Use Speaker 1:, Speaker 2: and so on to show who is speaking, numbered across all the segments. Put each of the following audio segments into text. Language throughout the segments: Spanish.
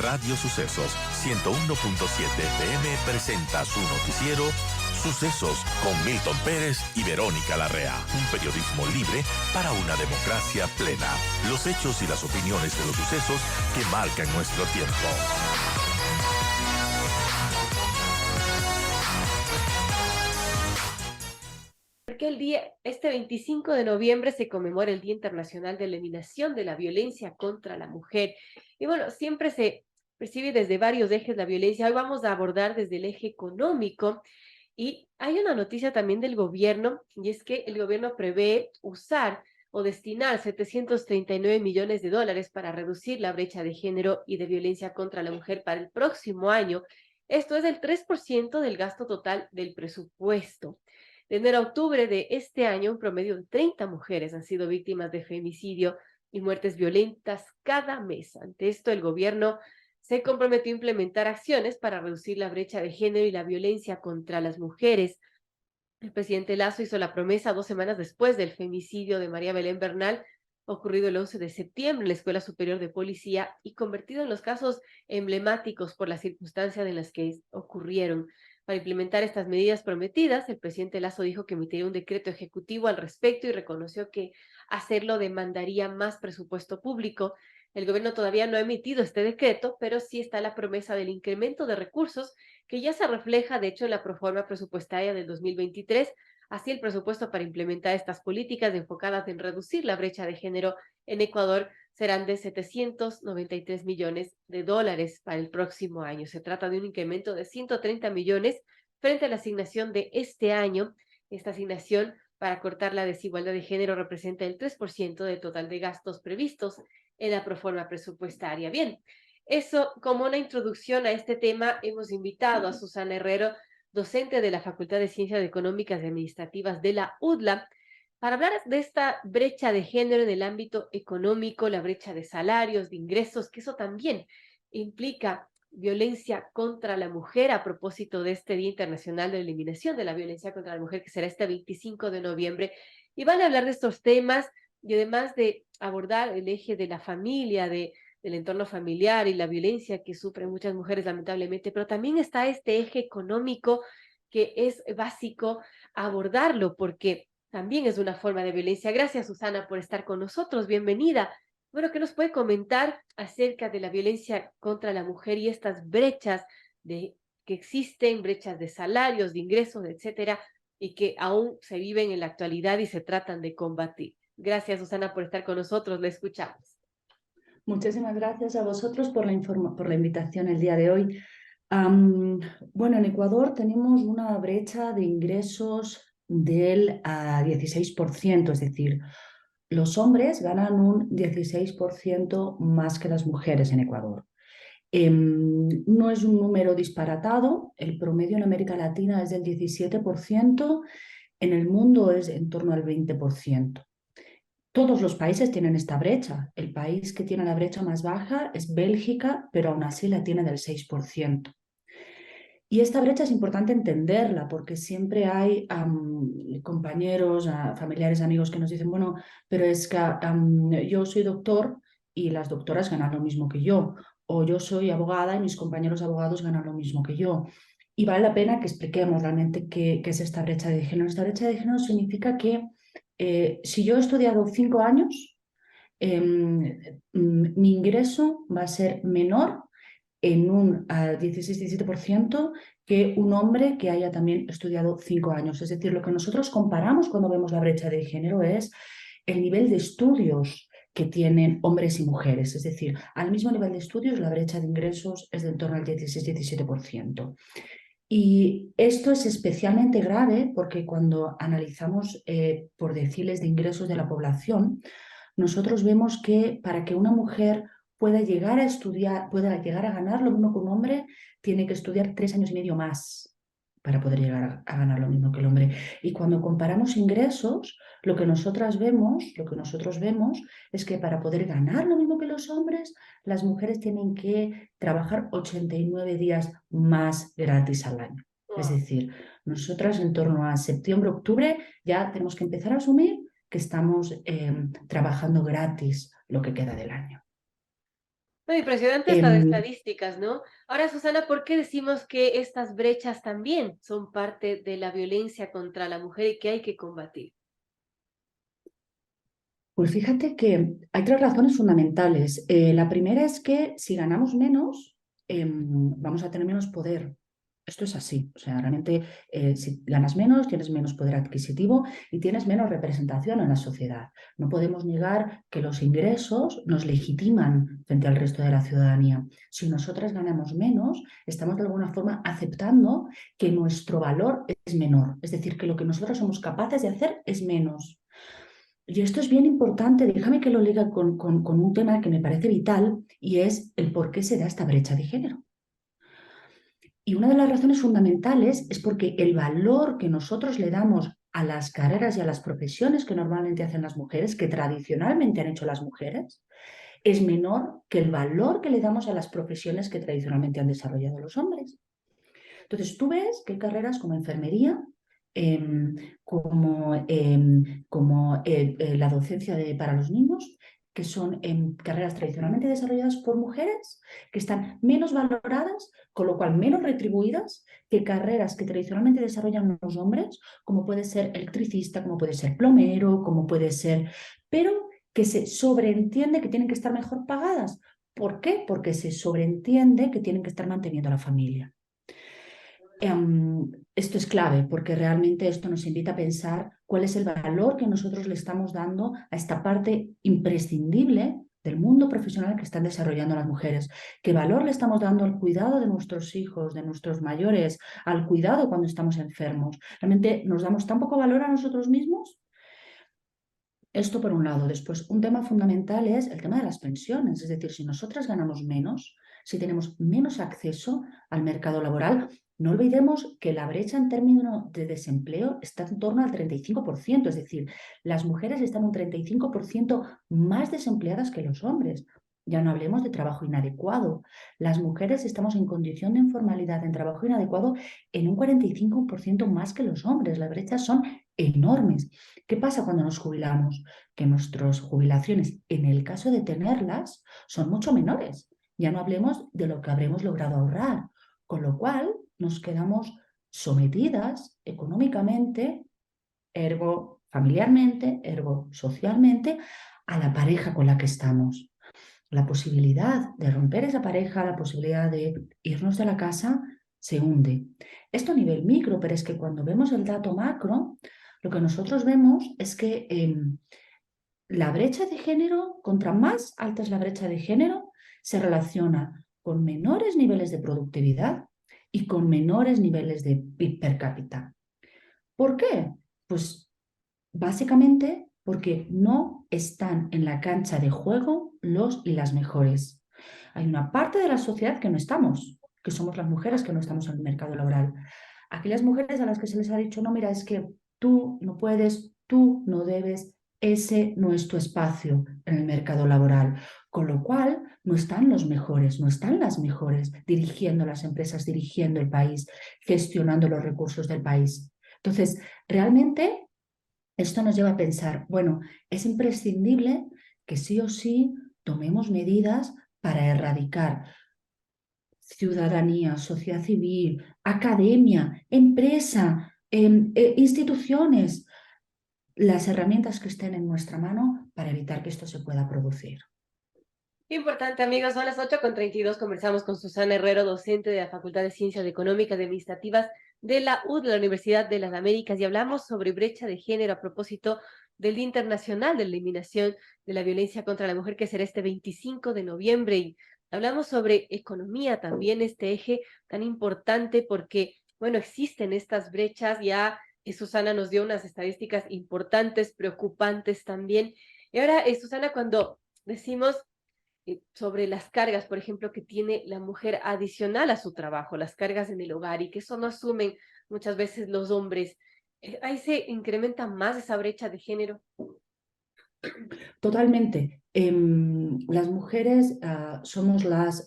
Speaker 1: Radio Sucesos 101.7 FM presenta su noticiero Sucesos con Milton Pérez y Verónica Larrea. Un periodismo libre para una democracia plena. Los hechos y las opiniones de los sucesos que marcan nuestro tiempo.
Speaker 2: Porque este 25 de noviembre se conmemora el Día Internacional de Eliminación de la Violencia contra la Mujer. Y bueno, siempre se percibe desde varios ejes la violencia. Hoy vamos a abordar desde el eje económico. Y hay una noticia también del gobierno, y es que el gobierno prevé usar o destinar 739 millones de dólares para reducir la brecha de género y de violencia contra la mujer para el próximo año. Esto es el 3% del gasto total del presupuesto. De enero a octubre de este año, un promedio de 30 mujeres han sido víctimas de femicidio y muertes violentas cada mes. Ante esto, el gobierno se comprometió a implementar acciones para reducir la brecha de género y la violencia contra las mujeres. El presidente Lasso hizo la promesa 2 semanas después del femicidio de María Belén Bernal, ocurrido el 11 de septiembre en la Escuela Superior de Policía y convertido en los casos emblemáticos por las circunstancias en las que ocurrieron. Para implementar estas medidas prometidas, el presidente Lasso dijo que emitiría un decreto ejecutivo al respecto y reconoció que hacerlo demandaría más presupuesto público. El gobierno todavía no ha emitido este decreto, pero sí está la promesa del incremento de recursos que ya se refleja, de hecho, en la proforma presupuestaria del 2023. Así, el presupuesto para implementar estas políticas enfocadas en reducir la brecha de género en Ecuador serán de 793 millones de dólares para el próximo año. Se trata de un incremento de 130 millones frente a la asignación de este año. Esta asignación para cortar la desigualdad de género representa el 3% del total de gastos previstos en la proforma presupuestaria. Bien, eso como una introducción a este tema, hemos invitado a Susana Herrero, docente de la Facultad de Ciencias Económicas y Administrativas de la UDLA, para hablar de esta brecha de género en el ámbito económico, la brecha de salarios, de ingresos, que eso también implica violencia contra la mujer a propósito de este Día Internacional de Eliminación de la Violencia contra la Mujer, que será este 25 de noviembre. Y van a hablar de estos temas y además de abordar el eje de la familia, del entorno familiar y la violencia que sufren muchas mujeres lamentablemente, pero también está este eje económico que es básico abordarlo porque también es una forma de violencia. Gracias, Susana, por estar con nosotros. Bienvenida. Bueno, ¿qué nos puede comentar acerca de la violencia contra la mujer y estas brechas que existen, brechas de salarios, de ingresos, etcétera, y que aún se viven en la actualidad y se tratan de combatir? Gracias, Susana, por estar con nosotros. La escuchamos.
Speaker 3: Muchísimas gracias a vosotros por la invitación el día de hoy. Bueno, en Ecuador tenemos una brecha de ingresos del 16%, es decir, los hombres ganan un 16% más que las mujeres en Ecuador. No es un número disparatado, el promedio en América Latina es del 17%, en el mundo es en torno al 20%. Todos los países tienen esta brecha. El país que tiene la brecha más baja es Bélgica, pero aún así la tiene del 6%. Y esta brecha es importante entenderla porque siempre hay compañeros, familiares, amigos que nos dicen, bueno, pero es que yo soy doctor y las doctoras ganan lo mismo que yo, o yo soy abogada y mis compañeros abogados ganan lo mismo que yo. Y vale la pena que expliquemos realmente qué es esta brecha de género. Esta brecha de género significa que si yo he estudiado 5 años, mi ingreso va a ser menor en un 16-17% que un hombre que haya también estudiado 5 años. Es decir, lo que nosotros comparamos cuando vemos la brecha de género es el nivel de estudios que tienen hombres y mujeres. Es decir, al mismo nivel de estudios, la brecha de ingresos es de en torno al 16-17%. Y esto es especialmente grave porque cuando analizamos por deciles de ingresos de la población, nosotros vemos que para que una mujer pueda llegar a estudiar, pueda llegar a ganar lo mismo que un hombre, tiene que estudiar 3 años y medio más para poder llegar a ganar lo mismo que el hombre. Y cuando comparamos ingresos, lo que nosotros vemos es que para poder ganar lo mismo que los hombres, las mujeres tienen que trabajar 89 días más gratis al año. Es decir, nosotras en torno a septiembre, octubre, ya tenemos que empezar a asumir que estamos trabajando gratis lo que queda del año.
Speaker 2: No, impresionante estas
Speaker 3: Em,
Speaker 2: estadísticas, ¿no? Ahora, Susana, ¿por qué decimos que estas brechas también son parte de la violencia contra la mujer y que hay que combatir?
Speaker 3: Pues fíjate que hay tres razones fundamentales. La primera es que si ganamos menos, vamos a tener menos poder. Esto es así. O sea, realmente si ganas menos, tienes menos poder adquisitivo y tienes menos representación en la sociedad. No podemos negar que los ingresos nos legitiman frente al resto de la ciudadanía. Si nosotras ganamos menos, estamos de alguna forma aceptando que nuestro valor es menor. Es decir, que lo que nosotros somos capaces de hacer es menos. Y esto es bien importante, déjame que lo liga con un tema que me parece vital y es el por qué se da esta brecha de género. Y una de las razones fundamentales es porque el valor que nosotros le damos a las carreras y a las profesiones que normalmente hacen las mujeres, que tradicionalmente han hecho las mujeres, es menor que el valor que le damos a las profesiones que tradicionalmente han desarrollado los hombres. Entonces, tú ves que hay carreras como enfermería, em, como la docencia para los niños, que son carreras tradicionalmente desarrolladas por mujeres, que están menos valoradas, con lo cual menos retribuidas que carreras que tradicionalmente desarrollan los hombres, como puede ser electricista, como puede ser plomero, como puede ser, pero que se sobreentiende que tienen que estar mejor pagadas. ¿Por qué? Porque se sobreentiende que tienen que estar manteniendo a la familia. Esto es clave porque realmente esto nos invita a pensar cuál es el valor que nosotros le estamos dando a esta parte imprescindible del mundo profesional que están desarrollando las mujeres. ¿Qué valor le estamos dando al cuidado de nuestros hijos, de nuestros mayores, al cuidado cuando estamos enfermos? ¿Realmente nos damos tan poco valor a nosotros mismos? Esto por un lado. Después, un tema fundamental es el tema de las pensiones. Es decir, si nosotras ganamos menos, si tenemos menos acceso al mercado laboral, no olvidemos que la brecha en términos de desempleo está en torno al 35%. Es decir, las mujeres están un 35% más desempleadas que los hombres. Ya no hablemos de trabajo inadecuado. Las mujeres estamos en condición de informalidad en trabajo inadecuado en un 45% más que los hombres. Las brechas son enormes. ¿Qué pasa cuando nos jubilamos? Que nuestras jubilaciones, en el caso de tenerlas, son mucho menores. Ya no hablemos de lo que habremos logrado ahorrar, con lo cual nos quedamos sometidas económicamente, ergo familiarmente, ergo socialmente, a la pareja con la que estamos. La posibilidad de romper esa pareja, la posibilidad de irnos de la casa, se hunde. Esto a nivel micro, pero es que cuando vemos el dato macro, lo que nosotros vemos es que la brecha de género, contra más alta es la brecha de género, se relaciona con menores niveles de productividad y con menores niveles de PIB per cápita. ¿Por qué? Pues básicamente porque no están en la cancha de juego los y las mejores. Hay una parte de la sociedad que no estamos, que somos las mujeres que no estamos en el mercado laboral. Aquellas mujeres a las que se les ha dicho, no, mira, es que tú no puedes, tú no debes, ese no es tu espacio en el mercado laboral. Con lo cual, no están los mejores, no están las mejores dirigiendo las empresas, dirigiendo el país, gestionando los recursos del país. Entonces, realmente esto nos lleva a pensar, bueno, es imprescindible que sí o sí tomemos medidas para erradicar ciudadanía, sociedad civil, academia, empresa, instituciones, las herramientas que estén en nuestra mano para evitar que esto se pueda producir.
Speaker 2: Importante, amigos, son las 8:32. Conversamos con Susana Herrero, docente de la Facultad de Ciencias Económicas y Administrativas de la UD, de la Universidad de las Américas, y hablamos sobre brecha de género a propósito del Día Internacional de la Eliminación de la Violencia contra la Mujer, que será este 25 de noviembre. Y hablamos sobre economía también, este eje tan importante porque, bueno, existen estas brechas. Ya Susana nos dio unas estadísticas importantes, preocupantes también. Y ahora, Susana, cuando decimos sobre las cargas, por ejemplo, que tiene la mujer adicional a su trabajo, las cargas en el hogar, y que eso no asumen muchas veces los hombres. Ahí se incrementa más esa brecha de género.
Speaker 3: Totalmente. Las mujeres somos las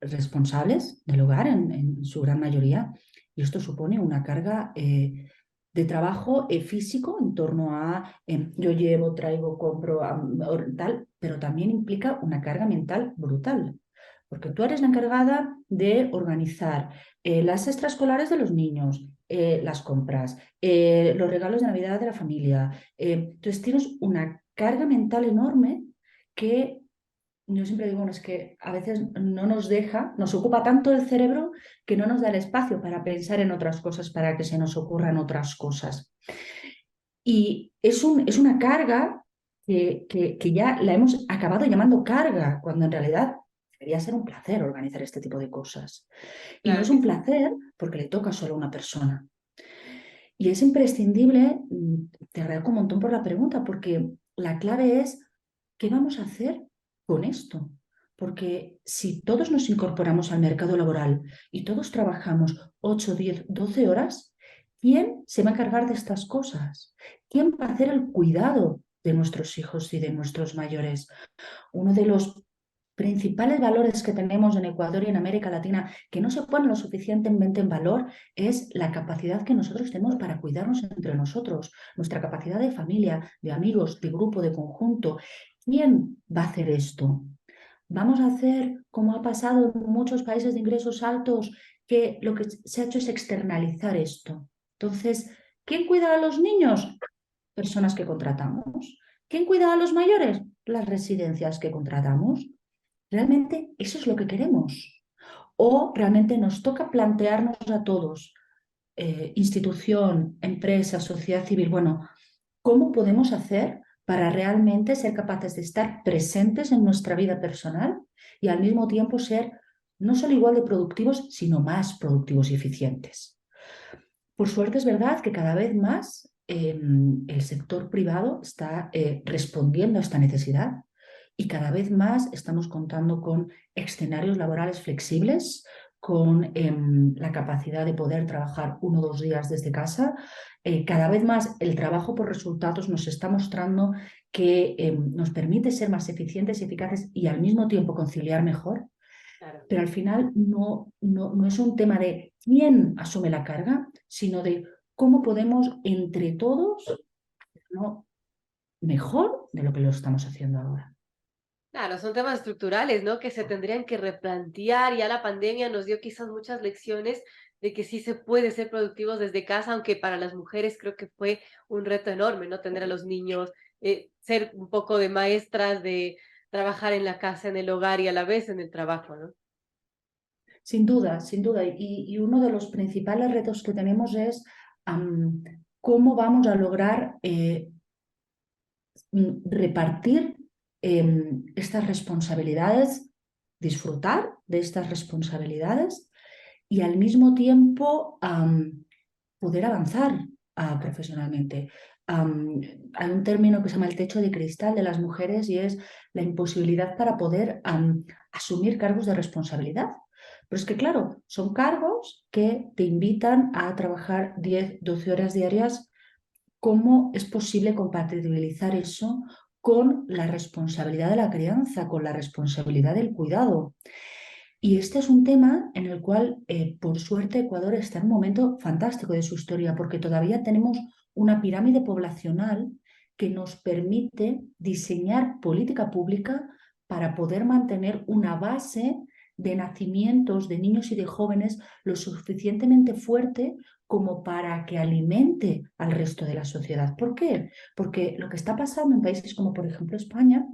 Speaker 3: responsables del hogar en su gran mayoría y esto supone una carga de trabajo físico en torno a yo llevo, traigo, compro, tal, pero también implica una carga mental brutal. Porque tú eres la encargada de organizar las extraescolares de los niños, las compras, los regalos de Navidad de la familia. Entonces tienes una carga mental enorme que yo siempre digo, bueno, es que a veces no nos deja, nos ocupa tanto el cerebro que no nos da el espacio para pensar en otras cosas, para que se nos ocurran otras cosas. Y es una carga que ya la hemos acabado llamando carga, cuando en realidad debería ser un placer organizar este tipo de cosas. Y no
Speaker 2: Claro
Speaker 3: es
Speaker 2: que
Speaker 3: un
Speaker 2: sí.
Speaker 3: placer porque le toca solo a una persona. Y es imprescindible, te agradezco un montón por la pregunta, porque la clave es, ¿qué vamos a hacer con esto? Porque si todos nos incorporamos al mercado laboral y todos trabajamos 8, 10, 12 horas, ¿quién se va a encargar de estas cosas? ¿Quién va a hacer el cuidado de nuestros hijos y de nuestros mayores? Uno de los principales valores que tenemos en Ecuador y en América Latina que no se ponen lo suficientemente en valor es la capacidad que nosotros tenemos para cuidarnos entre nosotros, nuestra capacidad de familia, de amigos, de grupo, de conjunto. ¿Quién va a hacer esto? Vamos a hacer, como ha pasado en muchos países de ingresos altos, que lo que se ha hecho es externalizar esto. Entonces, ¿quién cuida a los niños? Personas que contratamos. ¿Quién cuida a los mayores? Las residencias que contratamos. ¿Realmente eso es lo que queremos? ¿O realmente nos toca plantearnos a todos, institución, empresa, sociedad civil, bueno, cómo podemos hacer para realmente ser capaces de estar presentes en nuestra vida personal y al mismo tiempo ser no solo igual de productivos, sino más productivos y eficientes? Por suerte es verdad que cada vez más el sector privado está respondiendo a esta necesidad y cada vez más estamos contando con escenarios laborales flexibles, con la capacidad de poder trabajar 1 o 2 días desde casa. Cada vez más el trabajo por resultados nos está mostrando que nos permite ser más eficientes y eficaces y al mismo tiempo conciliar mejor,
Speaker 2: Claro.
Speaker 3: pero al final no es un tema de quién asume la carga, sino de cómo podemos entre todos hacerlo mejor de lo que lo estamos haciendo ahora.
Speaker 2: Claro, son temas estructurales, ¿no? Que se tendrían que replantear. Ya la pandemia nos dio quizás muchas lecciones de que sí se puede ser productivos desde casa, aunque para las mujeres creo que fue un reto enorme, ¿no? Tener a los niños, ser un poco de maestras, de trabajar en la casa, en el hogar y a la vez en el trabajo, ¿no?
Speaker 3: Sin duda, sin duda. Y uno de los principales retos que tenemos es cómo vamos a lograr repartir estas responsabilidades, disfrutar de estas responsabilidades y al mismo tiempo poder avanzar profesionalmente. Hay un término que se llama el techo de cristal de las mujeres y es la imposibilidad para poder asumir cargos de responsabilidad. Pero es que, claro, son cargos que te invitan a trabajar 10, 12 horas diarias. ¿Cómo es posible compatibilizar eso con la responsabilidad de la crianza, con la responsabilidad del cuidado? Y este es un tema en el cual, por suerte, Ecuador está en un momento fantástico de su historia, porque todavía tenemos una pirámide poblacional que nos permite diseñar política pública para poder mantener una base de nacimientos de niños y de jóvenes lo suficientemente fuerte como para que alimente al resto de la sociedad. ¿Por qué? Porque lo que está pasando en países como, por ejemplo, España,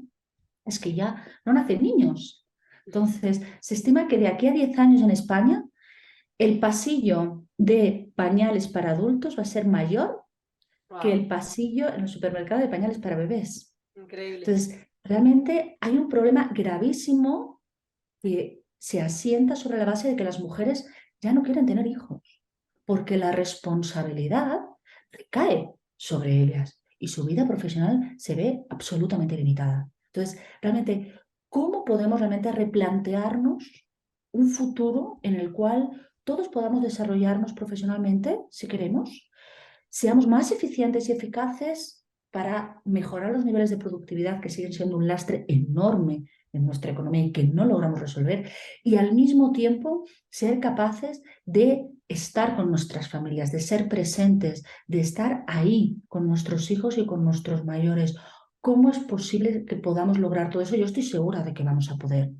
Speaker 3: es que ya no nacen niños. Entonces, se estima que de aquí a 10 años en España, el pasillo de pañales para adultos va a ser mayor que
Speaker 2: Wow,
Speaker 3: el pasillo en el supermercado de pañales para bebés.
Speaker 2: increíble.
Speaker 3: Entonces, realmente hay un problema gravísimo que se asienta sobre la base de que las mujeres ya no quieren tener hijos, porque la responsabilidad recae sobre ellas y su vida profesional se ve absolutamente limitada. Entonces, realmente, ¿cómo podemos realmente replantearnos un futuro en el cual todos podamos desarrollarnos profesionalmente, si queremos, seamos más eficientes y eficaces? para mejorar los niveles de productividad que siguen siendo un lastre enorme en nuestra economía y que no logramos resolver, y al mismo tiempo ser capaces de estar con nuestras familias, de ser presentes, de estar ahí con nuestros hijos y con nuestros mayores. ¿Cómo es posible que podamos lograr todo eso? Yo estoy segura de que vamos a poder,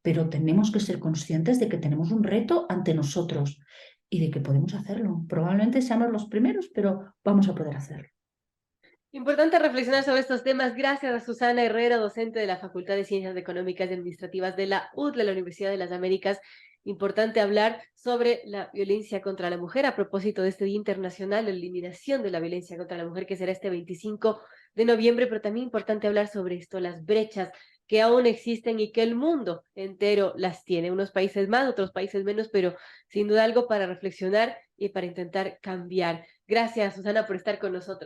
Speaker 3: pero tenemos que ser conscientes de que tenemos un reto ante nosotros y de que podemos hacerlo. Probablemente seamos los primeros, pero vamos a poder hacerlo.
Speaker 2: Importante reflexionar sobre estos temas. Gracias a Susana Herrera, docente de la Facultad de Ciencias Económicas y Administrativas de la UDLA, de la Universidad de las Américas. Importante hablar sobre la violencia contra la mujer a propósito de este Día Internacional de Eliminación de la Violencia contra la Mujer, que será este 25 de noviembre, pero también importante hablar sobre esto, las brechas que aún existen y que el mundo entero las tiene. Unos países más, otros países menos, pero sin duda algo para reflexionar y para intentar cambiar. Gracias, Susana, por estar con nosotros.